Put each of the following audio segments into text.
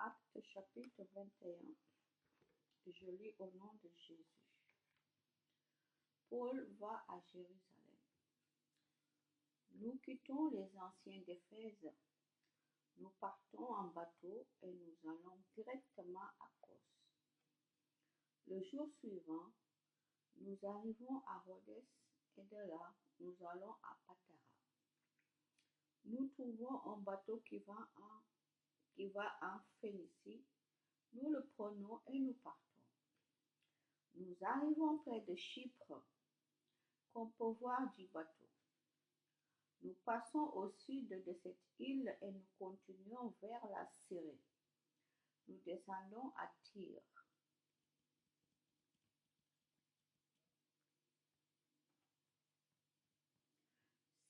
Actes chapitre 21. Je lis au nom de Jésus. Paul va à Jérusalem. Nous quittons les anciens d'Éphèse. Nous partons en bateau et nous allons directement à Kos. Le jour suivant, nous arrivons à Rhodes et de là, nous allons à Patara. Nous trouvons un bateau qui va en Phénicie. Nous le prenons et nous partons. Nous arrivons près de Chypre, qu'on peut voir du bateau. Nous passons au sud de cette île et nous continuons vers la Syrie. Nous descendons à Tyr.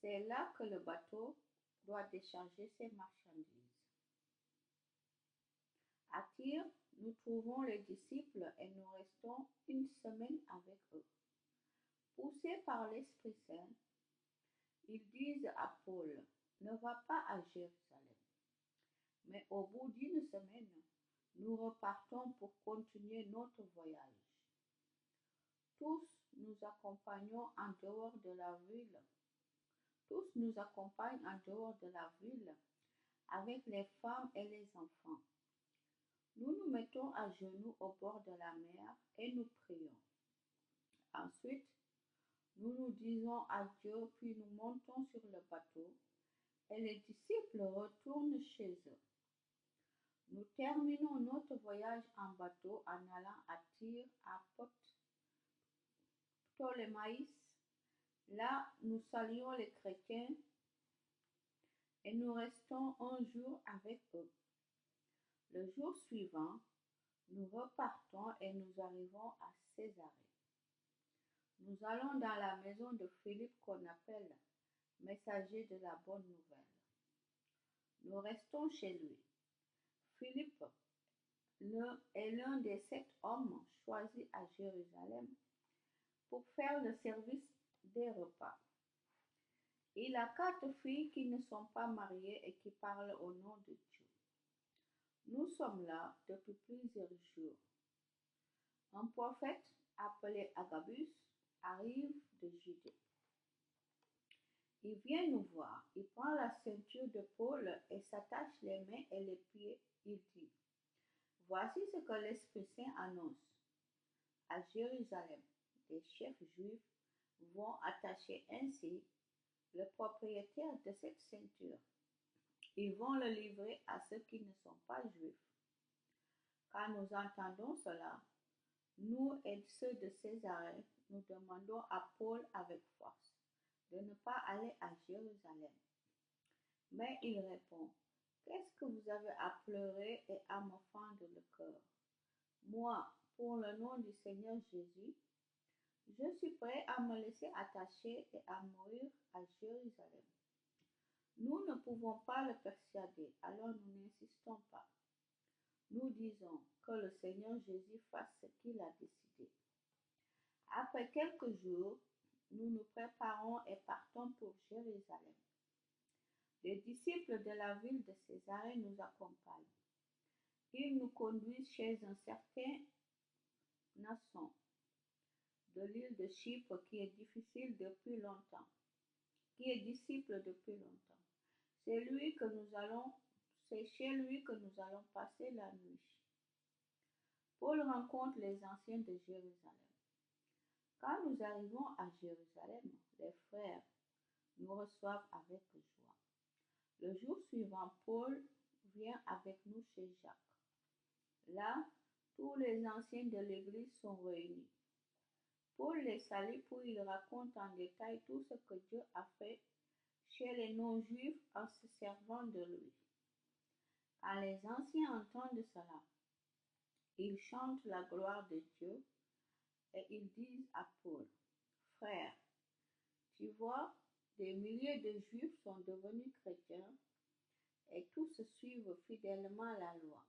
C'est là que le bateau doit décharger ses marchandises. À Tyr, nous trouvons les disciples et nous restons une semaine avec eux. Poussés par l'Esprit Saint, ils disent à Paul, ne va pas à Jérusalem. Mais au bout d'une semaine, nous repartons pour continuer notre voyage. Tous nous accompagnent en dehors de la ville. Tous nous accompagnent en dehors de la ville avec les femmes et les enfants. Nous nous mettons à genoux au bord de la mer et nous prions. Ensuite, nous nous disons adieu, puis nous montons sur le bateau et les disciples retournent chez eux. Nous terminons notre voyage en bateau en allant à Tyr, à Ptolémaïs. Là, nous saluons les chrétiens et nous restons un jour avec eux. Le jour suivant, nous repartons et nous arrivons à Césarée. Nous allons dans la maison de Philippe qu'on appelle messager de la bonne nouvelle. Nous restons chez lui. Philippe est l'un des 7 hommes choisis à Jérusalem pour faire le service des repas. Il a 4 filles qui ne sont pas mariées et qui parlent au nom de Dieu. Nous sommes là depuis plusieurs jours. Un prophète appelé Agabus arrive de Judée. Il vient nous voir. Il prend la ceinture de Paul et s'attache les mains et les pieds. Il dit, voici ce que l'Esprit Saint annonce. À Jérusalem, des chefs juifs vont attacher ainsi le propriétaire de cette ceinture. Ils vont le livrer à ceux qui ne sont pas juifs. Quand nous entendons cela, nous et ceux de Césarée, nous demandons à Paul avec force de ne pas aller à Jérusalem. Mais il répond, qu'est-ce que vous avez à pleurer et à me fendre le cœur? Moi, pour le nom du Seigneur Jésus, je suis prêt à me laisser attacher et à mourir à Jérusalem. Nous ne pouvons pas le persuader, alors nous n'insistons pas. Nous disons que le Seigneur Jésus fasse ce qu'il a décidé. Après quelques jours, nous nous préparons et partons pour Jérusalem. Les disciples de la ville de Césarée nous accompagnent. Ils nous conduisent chez un certain Mnason de l'île de Chypre qui est disciple depuis longtemps. C'est chez lui que nous allons passer la nuit. Paul rencontre les anciens de Jérusalem. Quand nous arrivons à Jérusalem, les frères nous reçoivent avec joie. Le jour suivant, Paul vient avec nous chez Jacques. Là, tous les anciens de l'Église sont réunis. Paul les salue puis il raconte en détail tout ce que Dieu a fait chez les non-juifs en se servant de lui. Quand les anciens entendent cela, ils chantent la gloire de Dieu et ils disent à Paul, frère, tu vois, des milliers de juifs sont devenus chrétiens et tous suivent fidèlement la loi.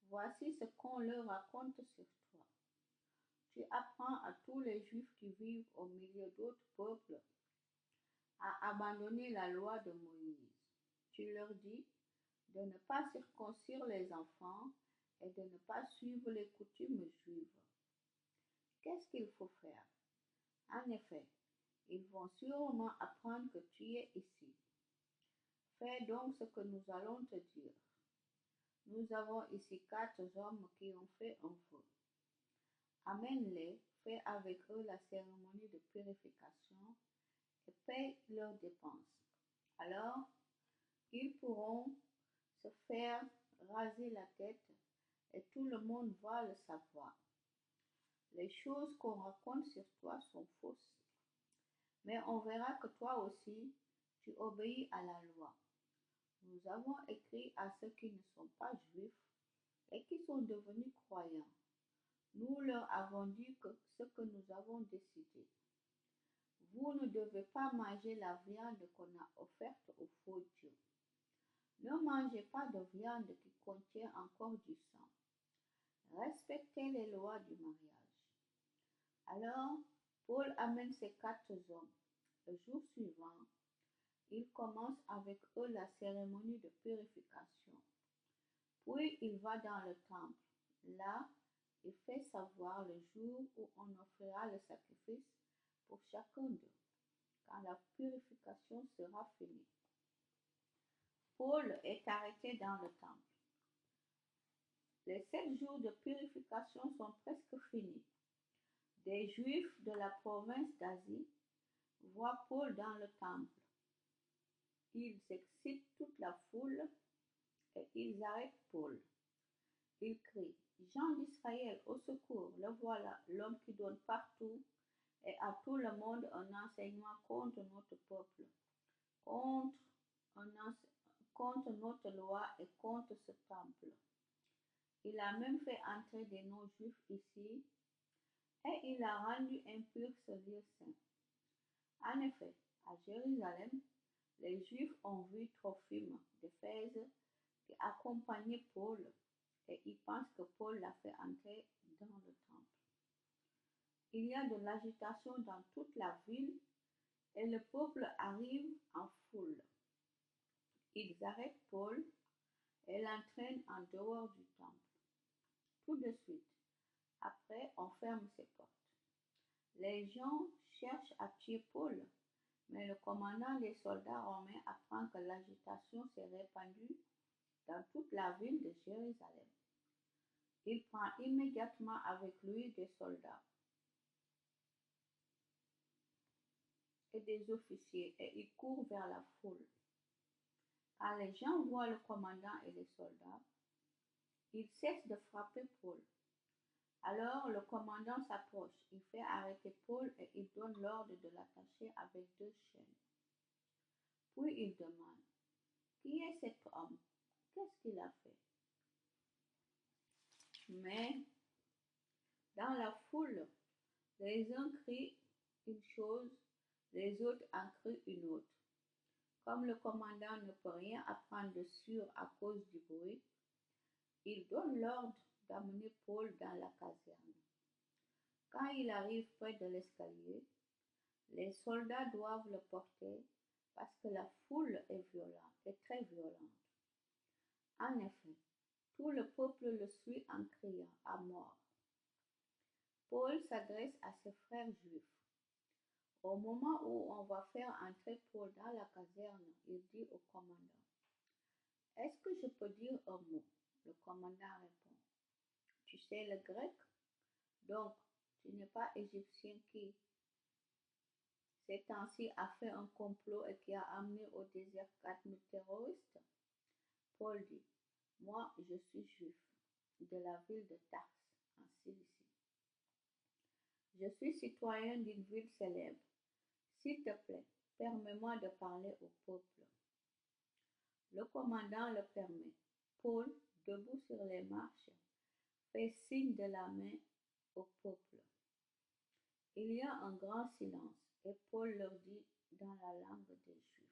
Voici ce qu'on leur raconte sur toi. Tu apprends à tous les juifs qui vivent au milieu d'autres peuples à abandonner la loi de Moïse. Tu leur dis de ne pas circoncire les enfants et de ne pas suivre les coutumes juives. Qu'est-ce qu'il faut faire? En effet, ils vont sûrement apprendre que tu es ici. Fais donc ce que nous allons te dire. Nous avons ici 4 hommes qui ont fait un feu. Amène-les, fais avec eux la cérémonie de purification et paye leurs dépenses. Alors, ils pourront se faire raser la tête et tout le monde va le savoir. Les choses qu'on raconte sur toi sont fausses, mais on verra que toi aussi, tu obéis à la loi. Nous avons écrit à ceux qui ne sont pas juifs et qui sont devenus croyants. Nous leur avons dit ce que nous avons décidé. Vous ne devez pas manger la viande qu'on a offerte aux faux dieux. Ne mangez pas de viande qui contient encore du sang. Respectez les lois du mariage. Alors, Paul amène ses 4 hommes. Le jour suivant, il commence avec eux la cérémonie de purification. Puis il va dans le temple. Là, il fait savoir le jour où on offrira le sacrifice pour chacun d'eux, quand la purification sera finie. Paul est arrêté dans le temple. Les 7 jours de purification sont presque finis. Des Juifs de la province d'Asie voient Paul dans le temple. Ils excitent toute la foule et ils arrêtent Paul. Ils crient: Jean d'Israël, au secours, le voilà, l'homme qui donne partout et à tout le monde un enseignement contre notre peuple, contre notre loi et contre ce temple. Il a même fait entrer des non-juifs ici et il a rendu impur ce lieu saint. En effet, à Jérusalem, les Juifs ont vu Trophime d'Éphèse qui accompagnait Paul et ils pensent que Paul l'a fait entrer dans le temple. Il y a de l'agitation dans toute la ville et le peuple arrive en foule. Ils arrêtent Paul et l'entraînent en dehors du temple. Tout de suite, après, on ferme ses portes. Les gens cherchent à tuer Paul, mais le commandant des soldats romains apprend que l'agitation s'est répandue dans toute la ville de Jérusalem. Il prend immédiatement avec lui des soldats et des officiers et il court vers la foule. Quand les gens voient le commandant et les soldats, ils cessent de frapper Paul. Alors le commandant s'approche, il fait arrêter Paul et il donne l'ordre de l'attacher avec 2 chaînes. Puis il demande: Qui est cet homme? Qu'est-ce qu'il a fait? Mais dans la foule, les uns crient une chose, les autres en crient une autre. Comme le commandant ne peut rien apprendre de sûr à cause du bruit, il donne l'ordre d'amener Paul dans la caserne. Quand il arrive près de l'escalier, les soldats doivent le porter parce que la foule est très violente. En effet, tout le peuple le suit en criant à mort. Paul s'adresse à ses frères juifs. Au moment où on va faire entrer Paul dans la caserne, il dit au commandant: Est-ce que je peux dire un mot? Le commandant répond: Tu sais le grec? Donc, tu n'es pas égyptien qui, ces temps-ci, a fait un complot et qui a amené au désert 4000 terroristes? Paul dit: Moi, je suis juif, de la ville de Tars, en Cilicie. Je suis citoyen d'une ville célèbre. S'il te plaît, permets-moi de parler au peuple. Le commandant le permet. Paul, debout sur les marches, fait signe de la main au peuple. Il y a un grand silence et Paul leur dit dans la langue des Juifs: